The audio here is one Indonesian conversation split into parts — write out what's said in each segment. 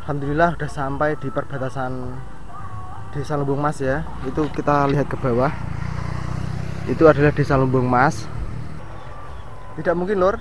Alhamdulillah udah sampai di perbatasan Desa Lumbung Mas ya. Itu kita lihat ke bawah. Itu adalah Desa Lumbung Mas. Tidak mungkin lur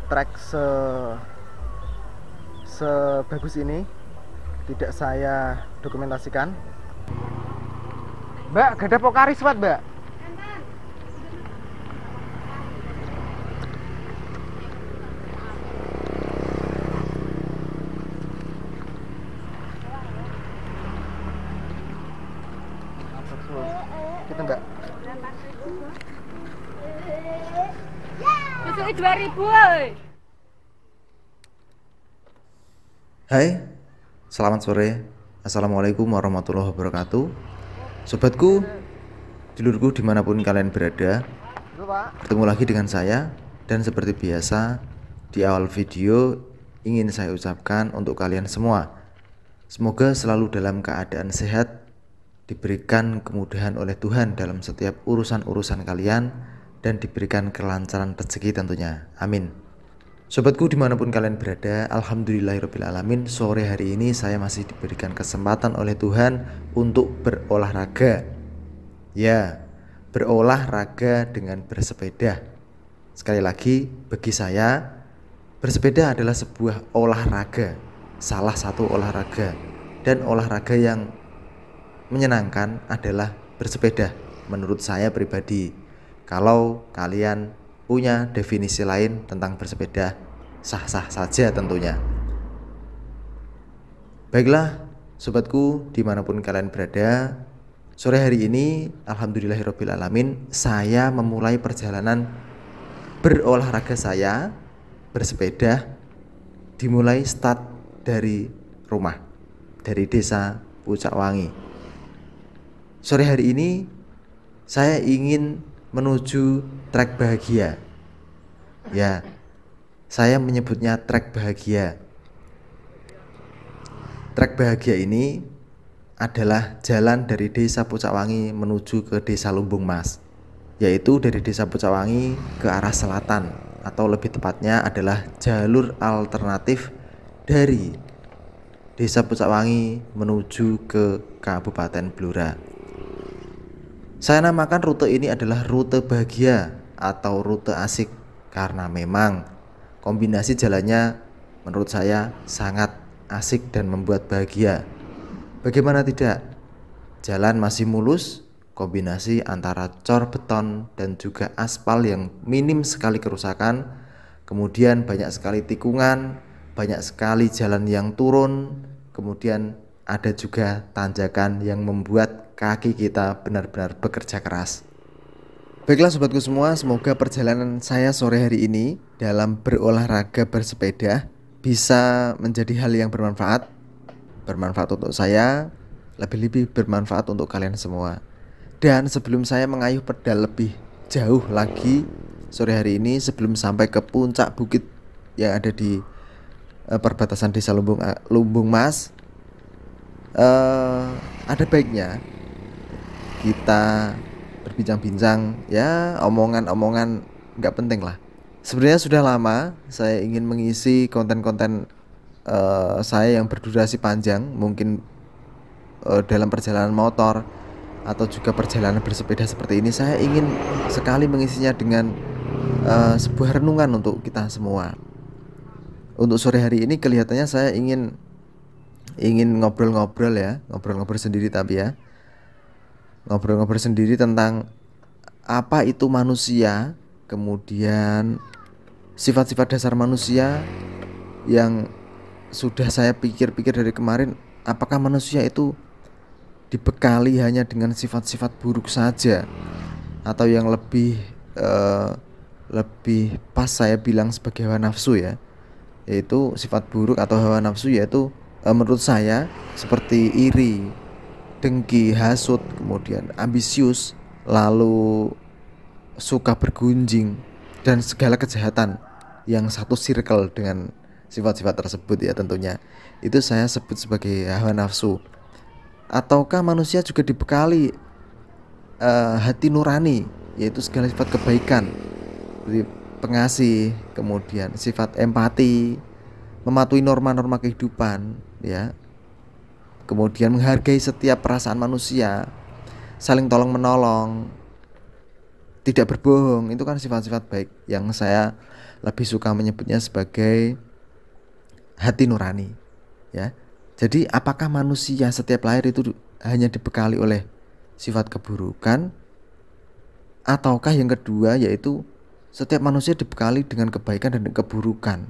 trek sebagus ini tidak saya dokumentasikan. Mbak, gak ada Pokari Swat, Mbak. Kita Mbak. Besok 2000 woy. Hai, selamat sore. Assalamualaikum warahmatullahi wabarakatuh. Sobatku, dulurku dimanapun kalian berada, bertemu lagi dengan saya. Dan seperti biasa, di awal video ingin saya ucapkan untuk kalian semua, semoga selalu dalam keadaan sehat, diberikan kemudahan oleh Tuhan dalam setiap urusan-urusan kalian, dan diberikan kelancaran rezeki tentunya, amin. Sobatku dimanapun kalian berada, alhamdulillahirrabbilalamin, sore hari ini saya masih diberikan kesempatan oleh Tuhan untuk berolahraga. Ya, berolahraga dengan bersepeda. Sekali lagi, bagi saya, bersepeda adalah sebuah olahraga, salah satu olahraga. Dan olahraga yang menyenangkan adalah bersepeda, menurut saya pribadi. Kalau kalian punya definisi lain tentang bersepeda, sah-sah saja tentunya. Baiklah sobatku dimanapun kalian berada, sore hari ini alhamdulillahirrabbilalamin saya memulai perjalanan berolahraga saya bersepeda, dimulai start dari rumah, dari desa Pucak Wangi. Sore hari ini saya ingin menuju trek bahagia. Ya, saya menyebutnya trek bahagia. Trek bahagia ini adalah jalan dari desa Pucak Wangi menuju ke desa Lumbung Mas, yaitu dari desa Pucak Wangi ke arah selatan, atau lebih tepatnya adalah jalur alternatif dari desa Pucak Wangi menuju ke Kabupaten Blora. Saya namakan rute ini adalah rute bahagia atau rute asik karena memang kombinasi jalannya menurut saya sangat asik dan membuat bahagia. Bagaimana tidak? Jalan masih mulus, kombinasi antara cor beton dan juga aspal yang minim sekali kerusakan. Kemudian banyak sekali tikungan, banyak sekali jalan yang turun, kemudian ada juga tanjakan yang membuat kaki kita benar-benar bekerja keras. Baiklah sobatku semua, semoga perjalanan saya sore hari ini dalam berolahraga bersepeda bisa menjadi hal yang bermanfaat. Bermanfaat untuk saya, lebih-lebih bermanfaat untuk kalian semua. Dan sebelum saya mengayuh pedal lebih jauh lagi sore hari ini, sebelum sampai ke puncak bukit yang ada di perbatasan desa Lumbung Mas, ada baiknya kita berbincang-bincang, ya omongan-omongan nggak penting lah. Sebenarnya sudah lama saya ingin mengisi konten-konten saya yang berdurasi panjang, mungkin dalam perjalanan motor atau juga perjalanan bersepeda seperti ini. Saya ingin sekali mengisinya dengan sebuah renungan untuk kita semua. Untuk sore hari ini kelihatannya saya ingin ngobrol-ngobrol ya, ngobrol-ngobrol sendiri, tapi ya ngobrol-ngobrol sendiri tentang apa itu manusia, kemudian sifat-sifat dasar manusia yang sudah saya pikir-pikir dari kemarin. Apakah manusia itu dibekali hanya dengan sifat-sifat buruk saja, atau yang lebih pas saya bilang sebagai hawa nafsu ya, yaitu sifat buruk atau hawa nafsu, yaitu menurut saya seperti iri, dengki, hasut, kemudian ambisius, lalu suka bergunjing, dan segala kejahatan yang satu circle dengan sifat-sifat tersebut ya tentunya. Itu saya sebut sebagai hawa nafsu. Ataukah manusia juga dibekali hati nurani, yaitu segala sifat kebaikan, pengasih, kemudian sifat empati, mematuhi norma-norma kehidupan, ya. Kemudian menghargai setiap perasaan manusia, saling tolong menolong, tidak berbohong, itu kan sifat-sifat baik yang saya lebih suka menyebutnya sebagai hati nurani, ya. Jadi apakah manusia setiap lahir itu hanya dibekali oleh sifat keburukan, ataukah yang kedua yaitu setiap manusia dibekali dengan kebaikan dan keburukan?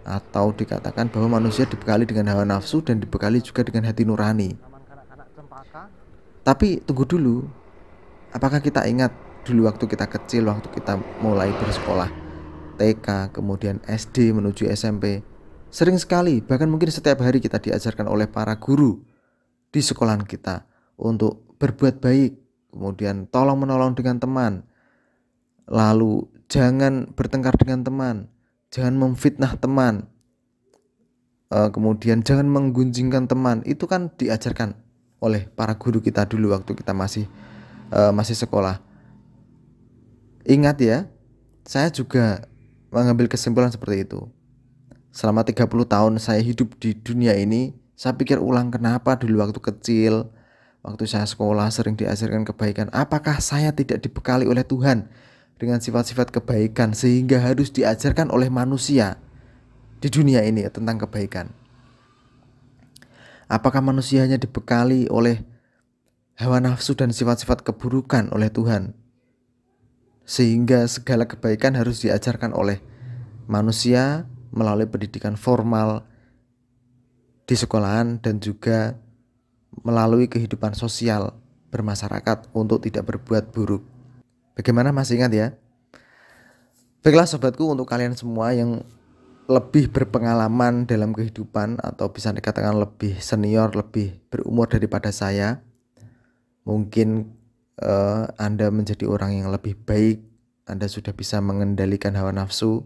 Atau dikatakan bahwa manusia dibekali dengan hawa nafsu dan dibekali juga dengan hati nurani. Tapi tunggu dulu, apakah kita ingat dulu waktu kita kecil, waktu kita mulai bersekolah TK, kemudian SD menuju SMP, sering sekali, bahkan mungkin setiap hari kita diajarkan oleh para guru di sekolahan kita untuk berbuat baik, kemudian tolong menolong dengan teman, lalu jangan bertengkar dengan teman, jangan memfitnah teman, kemudian jangan menggunjingkan teman. Itu kan diajarkan oleh para guru kita dulu waktu kita masih sekolah. Ingat ya, saya juga mengambil kesimpulan seperti itu. Selama 30 tahun saya hidup di dunia ini, saya pikir ulang kenapa dulu waktu kecil, waktu saya sekolah sering diajarkan kebaikan. Apakah saya tidak dibekali oleh Tuhan dengan sifat-sifat kebaikan sehingga harus diajarkan oleh manusia di dunia ini tentang kebaikan? Apakah manusia hanya dibekali oleh hawa nafsu dan sifat-sifat keburukan oleh Tuhan sehingga segala kebaikan harus diajarkan oleh manusia melalui pendidikan formal di sekolahan dan juga melalui kehidupan sosial bermasyarakat untuk tidak berbuat buruk? Bagaimana, masih ingat ya? Baiklah sobatku, untuk kalian semua yang lebih berpengalaman dalam kehidupan atau bisa dikatakan lebih senior, lebih berumur daripada saya, mungkin Anda menjadi orang yang lebih baik, Anda sudah bisa mengendalikan hawa nafsu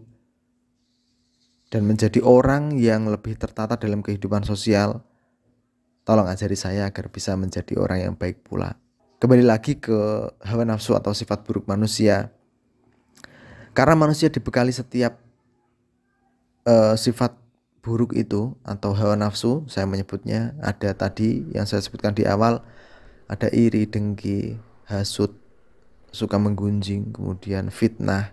dan menjadi orang yang lebih tertata dalam kehidupan sosial. Tolong ajari saya agar bisa menjadi orang yang baik pula. Kembali lagi ke hawa nafsu atau sifat buruk manusia. Karena manusia dibekali setiap sifat buruk itu atau hawa nafsu, saya menyebutnya ada tadi yang saya sebutkan di awal, ada iri, dengki, hasut, suka menggunjing, kemudian fitnah,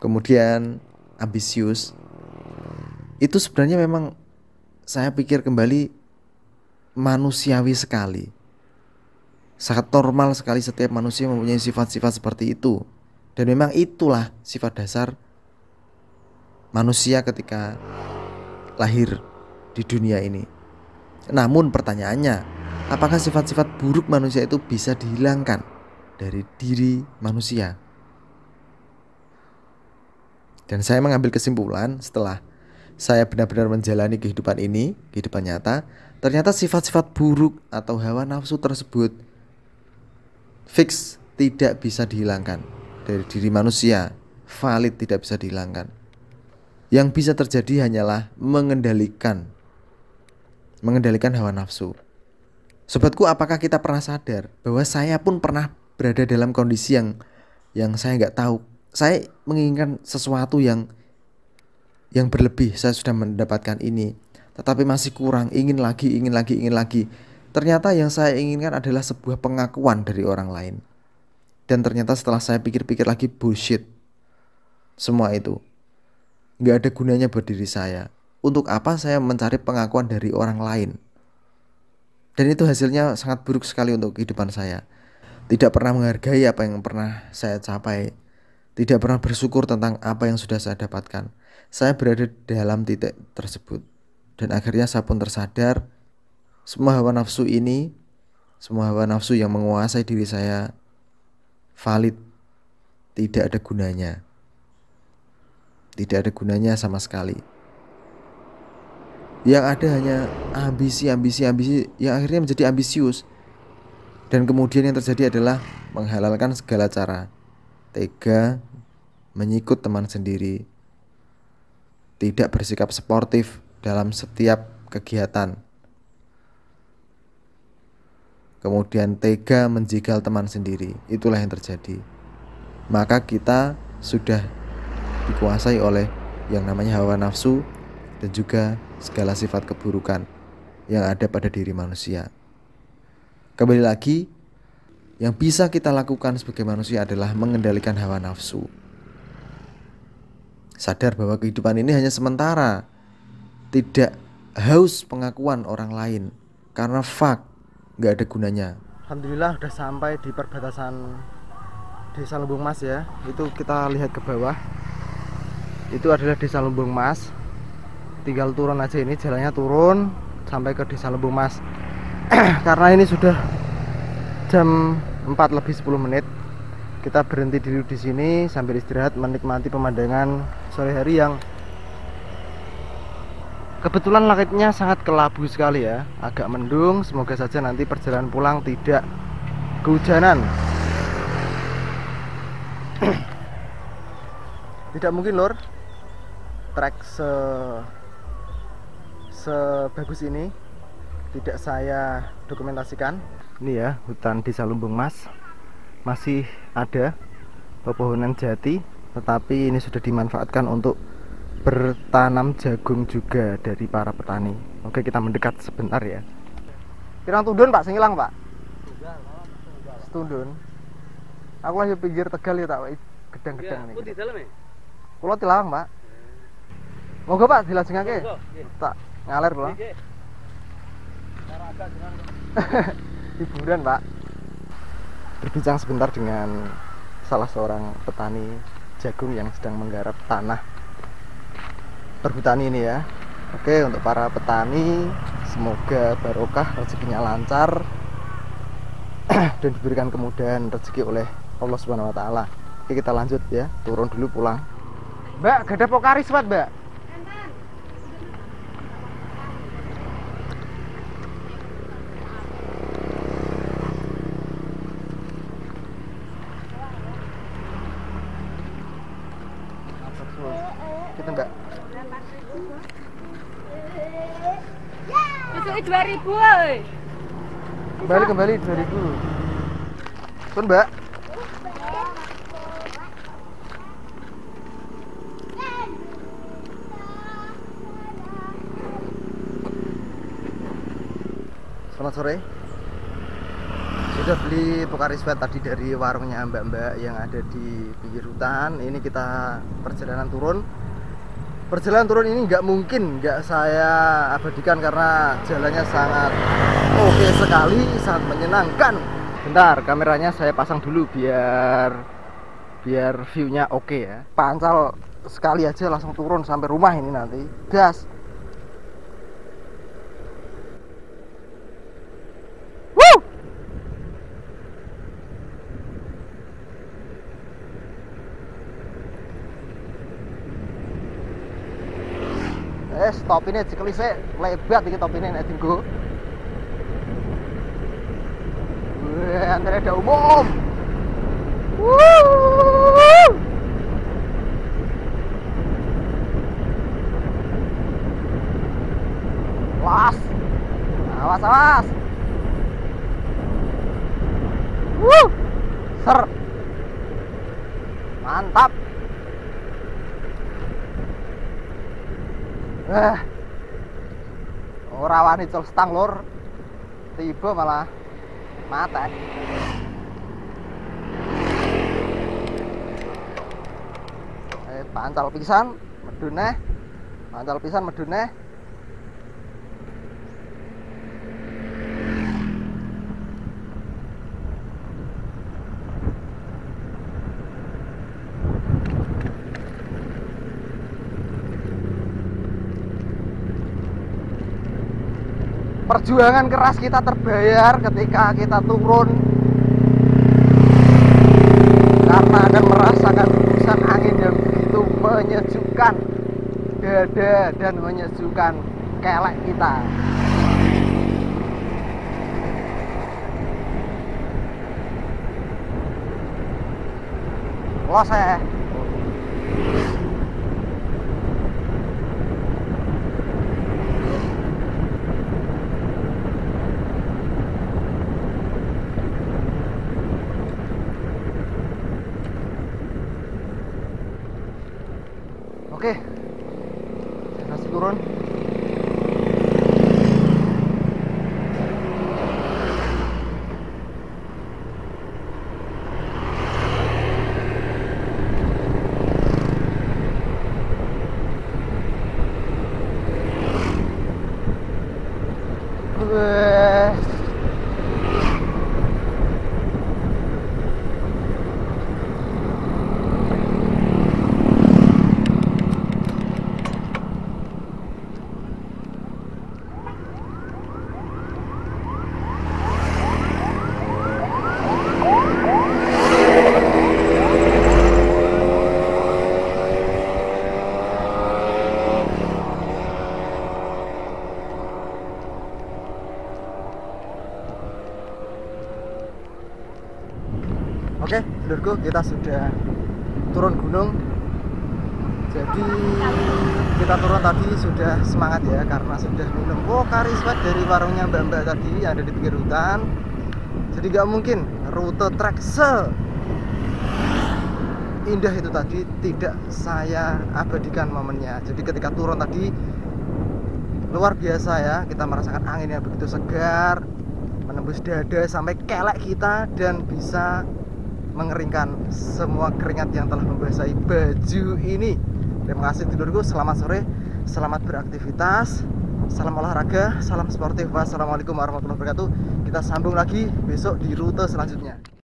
kemudian ambisius. Itu sebenarnya memang saya pikir kembali manusiawi sekali. Sangat normal sekali setiap manusia mempunyai sifat-sifat seperti itu. Dan memang itulah sifat dasar manusia ketika lahir di dunia ini. Namun pertanyaannya, apakah sifat-sifat buruk manusia itu bisa dihilangkan dari diri manusia? Dan saya mengambil kesimpulan setelah saya benar-benar menjalani kehidupan ini, kehidupan nyata, ternyata sifat-sifat buruk atau hawa nafsu tersebut fix tidak bisa dihilangkan dari diri manusia, valid tidak bisa dihilangkan. Yang bisa terjadi hanyalah mengendalikan hawa nafsu. Sobatku, apakah kita pernah sadar bahwa saya pun pernah berada dalam kondisi yang saya nggak tahu. Saya menginginkan sesuatu yang berlebih. Saya sudah mendapatkan ini, tetapi masih kurang, ingin lagi. Ternyata yang saya inginkan adalah sebuah pengakuan dari orang lain. Dan ternyata setelah saya pikir-pikir lagi, bullshit. Semua itu gak ada gunanya buat diri saya. Untuk apa saya mencari pengakuan dari orang lain? Dan itu hasilnya sangat buruk sekali untuk kehidupan saya. Tidak pernah menghargai apa yang pernah saya capai, tidak pernah bersyukur tentang apa yang sudah saya dapatkan. Saya berada dalam titik tersebut. Dan akhirnya saya pun tersadar, semua hawa nafsu ini, semua hawa nafsu yang menguasai diri saya valid, tidak ada gunanya. Tidak ada gunanya sama sekali. Yang ada hanya ambisi yang akhirnya menjadi ambisius. Dan kemudian yang terjadi adalah menghalalkan segala cara, tega menyikut teman sendiri, tidak bersikap sportif dalam setiap kegiatan, kemudian tega menjegal teman sendiri. Itulah yang terjadi. Maka kita sudah dikuasai oleh yang namanya hawa nafsu dan juga segala sifat keburukan yang ada pada diri manusia. Kembali lagi, yang bisa kita lakukan sebagai manusia adalah mengendalikan hawa nafsu. Sadar bahwa kehidupan ini hanya sementara. Tidak haus pengakuan orang lain, karena fuck, gak ada gunanya. Alhamdulillah udah sampai di perbatasan Desa Lumbung Mas ya. Itu kita lihat ke bawah. Itu adalah Desa Lumbung Mas. Tinggal turun aja, ini jalannya turun sampai ke Desa Lumbung Mas. Karena ini sudah jam 4 lebih 10 menit. Kita berhenti dulu di sini sambil istirahat, menikmati pemandangan sore hari yang kebetulan langitnya sangat kelabu sekali ya, agak mendung. Semoga saja nanti perjalanan pulang tidak kehujanan. Tidak mungkin lor, trek sebagus ini tidak saya dokumentasikan. Ini ya hutan Desa Lumbung Mas, masih ada pepohonan jati, tetapi ini sudah dimanfaatkan untuk bertanam jagung juga dari para petani. Oke, kita mendekat sebentar ya. Pirang tundun Pak, sing ilang Pak? Setundun. Aku lagi pinggir Tegal ya tak gedang-gedang nih. Di dalam ya? Kulo tilawang Pak. Moga Pak dilajengake. Tak ngalir kula. Hiburan Pak. Berbincang sebentar dengan salah seorang petani jagung yang sedang menggarap tanah perhutani ini ya. Oke, untuk para petani semoga barokah, rezekinya lancar dan diberikan kemudahan rezeki oleh Allah Subhanahu wa taala. Oke, kita lanjut ya, turun dulu pulang. Mbak, gak ada pokari swat, Mbak? Kita Mbak. Besoknya 2000 woy. Kembali 2000. Pun Mbak. Selamat sore. Sudah beli Pokari Sweat tadi dari warungnya mbak-mbak yang ada di pinggir hutan. Ini kita perjalanan turun. Perjalanan turun ini nggak mungkin nggak saya abadikan karena jalannya sangat oke sekali, sangat menyenangkan. Bentar, kameranya saya pasang dulu biar view-nya oke ya. Pancal sekali aja langsung turun sampai rumah ini nanti. Gas. Stop ini sekali saya lebat dikit top ini nek tinggu. Antara ada umum. Las. Awas. Ser. Mantap. Ora wani col stang lur. Tiba malah mate. Pancal pisan medune. Perjuangan keras kita terbayar ketika kita turun, karena akan merasakan hembusan angin yang begitu menyejukkan dada dan menyejukkan kelek kita. Los ya. Oke, Wah. Oke, dulurku, kita sudah turun gunung. Jadi kita turun tadi sudah semangat ya, karena sudah minum Pocari Sweat dari warungnya mbak-mbak tadi yang ada di pinggir hutan. Jadi gak mungkin rute trek indah itu tadi tidak saya abadikan momennya. Jadi ketika turun tadi luar biasa ya, kita merasakan angin yang begitu segar, menembus dada sampai kelek kita, dan bisa mengeringkan semua keringat yang telah membasahi baju ini. Terima kasih dulurku, selamat sore, selamat beraktivitas, salam olahraga, salam sportif. Wassalamualaikum warahmatullahi wabarakatuh. Kita sambung lagi besok di rute selanjutnya.